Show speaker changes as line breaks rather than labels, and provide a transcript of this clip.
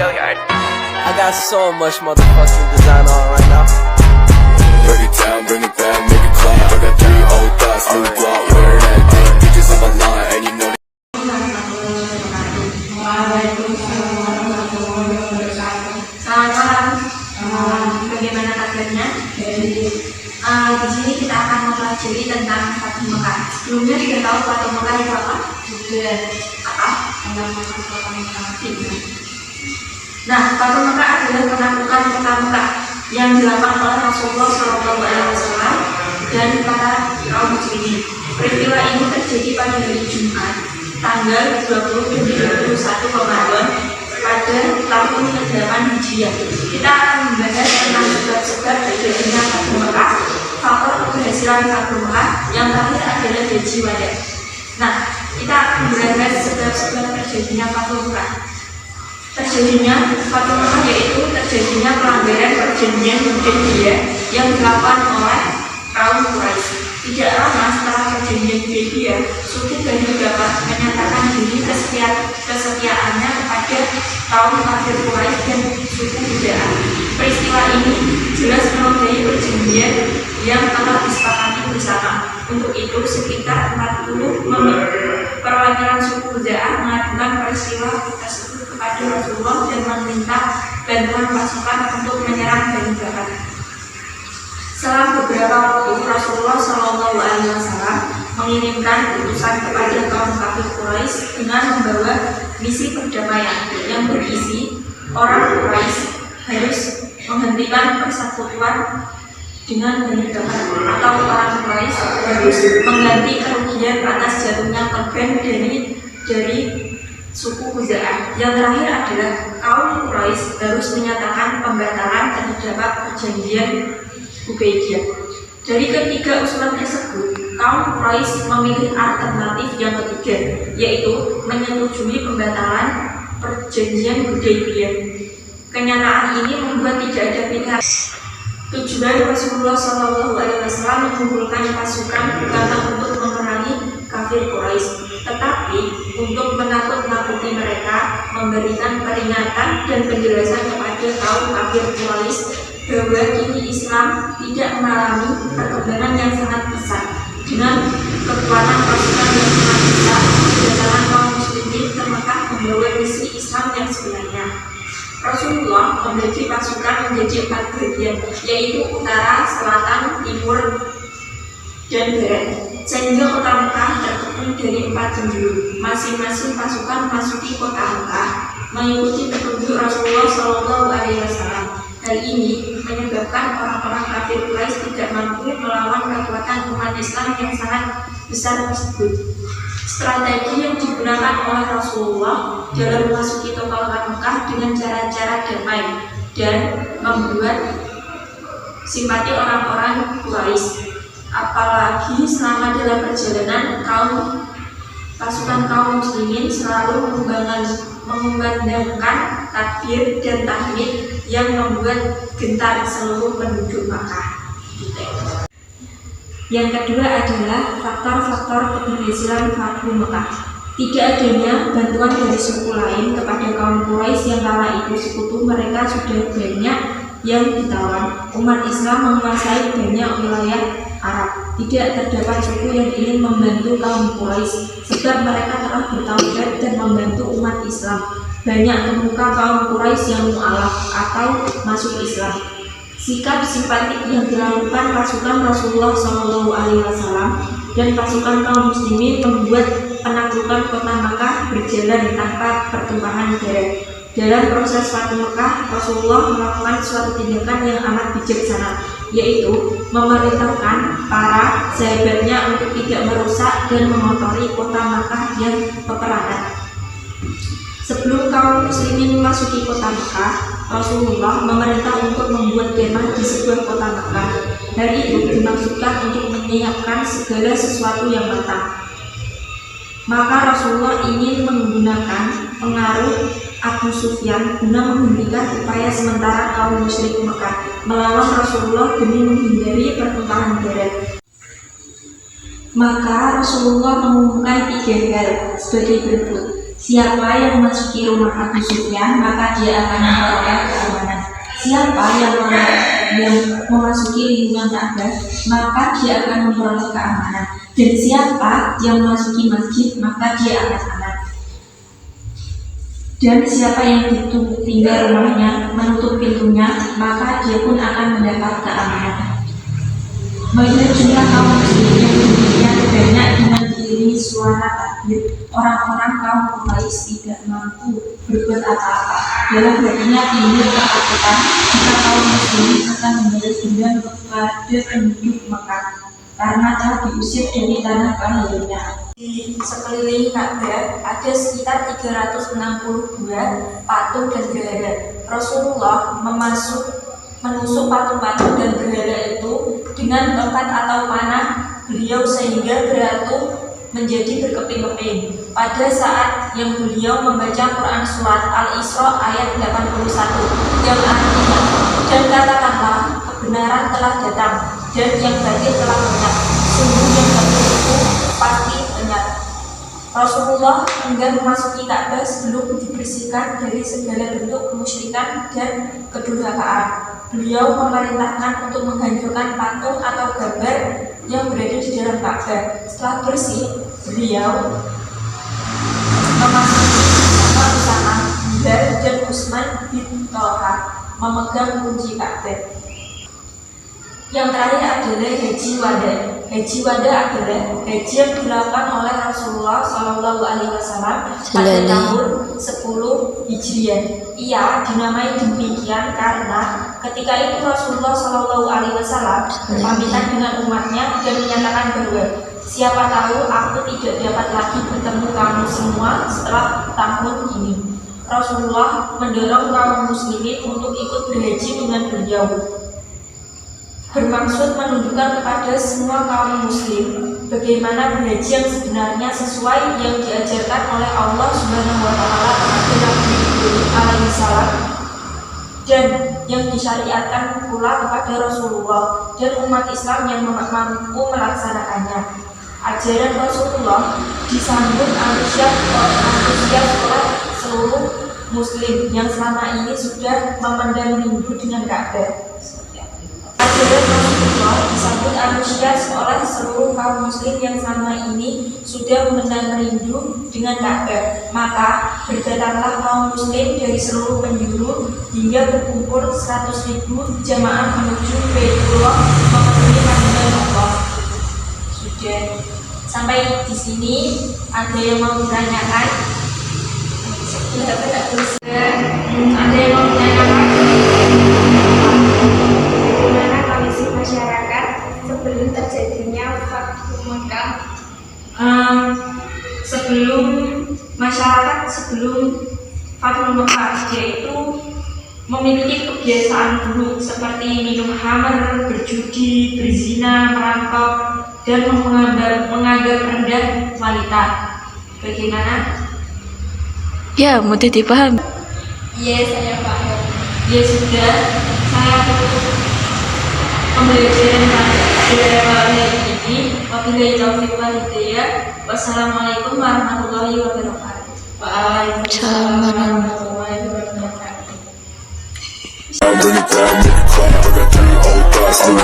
I got so much motherfucking design on right now.
Break it down, bring it back, make it clap. I got 3 old thoughts, new block, where that day. Bitches on my line, and you know.
Selamat malam. Bagaimana kabarnya? Di sini kita akan mempelajari tentang Fathu Mekah. Sebelumnya kita tahu Fathu Mekah itu apa? Apa? Nah, Fathu Mekah adalah penaklukan kota Mekah yang dilakukan oleh Rasulullah SAW dan para kaum muslimin. Peristiwa ini terjadi pada hari Jumat, tanggal 20 dan 21 Ramadan pada tahun ke-8 Hijriah. Kita akan membahas tentang sebab-sebab terjadinya Fathu Mekah, faktor keberhasilan Fathu Mekah, yang terakhir adalah Haji Wada. Nah, kita akan membahas sebab-sebab terjadinya Fathu Mekah. Terjadinya Fathu Mekah yaitu terjadinya pelanggaran perjanjian Hudaybiyah yang dilakukan oleh kaum Quraisy. Tidak lama setelah perjanjian Hudaybiyah, suku Bani Bakar menyatakan diri kesetiaannya kepada kaum kafir Quraisy dan suku Huda'ah. Peristiwa ini jelas menodai perjanjian yang telah disepakati bersama. Untuk itu, sekitar 40 perwakilan suku Huda'ah mengadukan peristiwa tersebut kepada Rasulullah dan meminta bantuan pasukan untuk menyerang Bani Bakar. Setelah beberapa waktu, Rasulullah SAW mengirimkan utusan kepada kaum kafir Quraisy dengan membawa misi perdamaian yang berisi orang Quraisy harus menghentikan persekutuan dengan Bani Bakar, atau orang Quraisy harus mengganti kerugian atas jatuhnya korban dari suku Huda'ah. Yang terakhir adalah kaum Quraisy harus menyatakan pembatalan terhadap perjanjian Hudaybiyah. Dari ketiga usulan tersebut, kaum Quraisy memilih alternatif yang ketiga, yaitu menyetujui pembatalan perjanjian Hudaybiyah. Kenyataan ini membuat tidak ada pilihan. Tujuan Rasulullah SAW mengumpulkan pasukan bukanlah untuk memerangi kafir Quraisy, tetapi untuk menakut-nakuti mereka, memberikan peringatan dan penjelasan kepada kaum kafir Quraisy bahwa kini Islam tidak mengalami perkembangan yang sangat besar. Dengan kekuatan pasukan yang sangat besar, kedatangan kaum muslimin ke Mekah membawa misi Islam yang sebenarnya. Rasulullah membagi pasukan menjadi 4 bagian, yaitu utara, selatan, timur, dan barat, sehingga kota Mekah terkepung dari 4 penjuru. Masing-masing pasukan memasuki kota Mekah mengikuti petunjuk Rasulullah SAW. Hal ini menyebabkan orang-orang kafir Quraisy tidak mampu melawan kekuatan umat Islam yang sangat besar tersebut. Strategi yang digunakan oleh Rasulullah dalam memasuki kota Mekah dengan cara-cara damai dan membuat simpati orang-orang Quraisy. Apalagi selama dalam perjalanan, pasukan kaum muslimin selalu mengumandangkan takbir dan tahmid yang membuat gentar seluruh penduduk Makkah. Yang kedua adalah faktor-faktor keberhasilan Fathu Mekah. Tidak adanya bantuan dari suku lain kepada kaum Quraisy yang kala itu sekutu mereka sudah banyak yang ditawan. Umat Islam menguasai banyak wilayah Arab. Tidak terdapat suku yang ingin membantu kaum Quraisy, sebab mereka telah bertaubat dan membantu umat Islam. Banyak pemuka kaum Quraisy yang mu'alaf atau masuk Islam. Sikap simpatik yang dilakukan pasukan Rasulullah SAW dan pasukan kaum muslimin membuat penaklukan kota Mekah berjalan tanpa pertumpahan darah. Dalam proses Fathu Mekah, Rasulullah melakukan suatu tindakan yang amat bijaksana, yaitu memerintahkan para sahabatnya untuk tidak merusak dan mengotori kota Mekah yang peperangan. Sebelum kaum muslimin memasuki kota Mekah, Rasulullah memerintah untuk membuat kemah di sebuah kota Mekah. Hal itu dimaksudkan untuk menyiapkan segala sesuatu yang matang. Maka Rasulullah ingin menggunakan pengaruh Abu Sufyan guna menghentikan upaya sementara kaum musyrik Mekah melawan Rasulullah demi menghindari pertumpahan darah. Maka Rasulullah mengumumkan 3 hal sebagai berikut. Siapa yang memasuki rumah Abu Sufyan, maka dia akan memperoleh keamanan. Siapa yang memasuki lingkungan Ka'bah, maka dia akan memperoleh keamanan. Dan siapa yang memasuki masjid, maka dia akan aman. Dan siapa yang tinggal rumahnya, menutup pintunya, maka dia pun akan mendapat keamanan. Melihat jumlah kaum muslimin yang demikian banyak dengan diiringi suara takbir, orang-orang kaum Quraisy tidak mampu berbuat apa-apa. Dalam hatinya timbul ketakutan jika kaum muslimin akan membalas dendam kepada penduduk Mekah karena telah diusir dari tanah kelahirannya. Di sekeliling Ka'bah ada sekitar 362 patung dan berhala. Rasulullah menusuk patung-patung dan berhala itu dengan tongkat atau panah beliau sehingga beratung menjadi berkeping-keping. Pada saat yang beliau membaca Quran surat Al-Isra ayat 81 yang artinya, dan katakanlah kebenaran telah datang dan yang batil telah lenyap. Sungguh yang batil itu pasti lenyap. Rasulullah enggan memasuki Ka'bah sebelum dibersihkan dari segala bentuk kemusyrikan dan kedurhakaan. Beliau memerintahkan untuk menghancurkan patung atau gambar yang berada di dalam Ka'bah. Setelah bersih, beliau memasuki bersama Usama, Bilal dan Utsman bin Talha memegang kunci Ka'bah. Yang terakhir adalah Haji Wada. Haji Wada adalah haji yang dilakukan oleh Rasulullah SAW pada tahun 10 Hijriah. Ia dinamai demikian karena ketika itu Rasulullah SAW berpamitan dengan umatnya dan menyatakan bahwa siapa tahu aku tidak dapat lagi bertemu kamu semua setelah tahun ini. Rasulullah mendorong kaum muslimin untuk ikut berhaji dengan beliau, bermaksud menunjukkan kepada semua kaum muslim bagaimana berhaji yang sebenarnya sesuai yang diajarkan oleh Allah Subhanahu wa taala kepada Nabi alaihissalam dan yang disyariatkan pula kepada Rasulullah dan umat Islam yang mampu melaksanakannya. Ajaran Rasulullah disambut antusias oleh seluruh muslim yang selama ini sudah memandang rindu dengan Ka'bah. Ajaran Rasulullah disambut antusias oleh seluruh kaum muslim yang selama ini sudah memandang rindu dengan Ka'bah. Maka berdatanglah kaum muslim dari seluruh penjuru hingga berkumpul 100.000 jamaah menuju Baitullah memenuhi panggilan Allah. Sudah sampai di sini, ada yang mau ditanyakan? Ada yang mau ditanyakan? Bagaimana kondisi masyarakat sebelum terjadinya Fathu Mekah? Sebelum Fathu Mekah, yaitu memiliki kebiasaan buruk seperti minum khamr, berjudi, berzina, merampok, dan menganggap rendah wanita. Bagaimana?
Ya, mudah dipahami.
Iya, saya paham. Ya sudah, saya tutup pembelajaran pada ini. Wabillahi taufiq wal hidayah. Wassalamualaikum warahmatullahi wabarakatuh. Waalaikumsalam warahmatullahi wabarakatuh.
Bring it down, make it clap. I got 3 old thoughts, new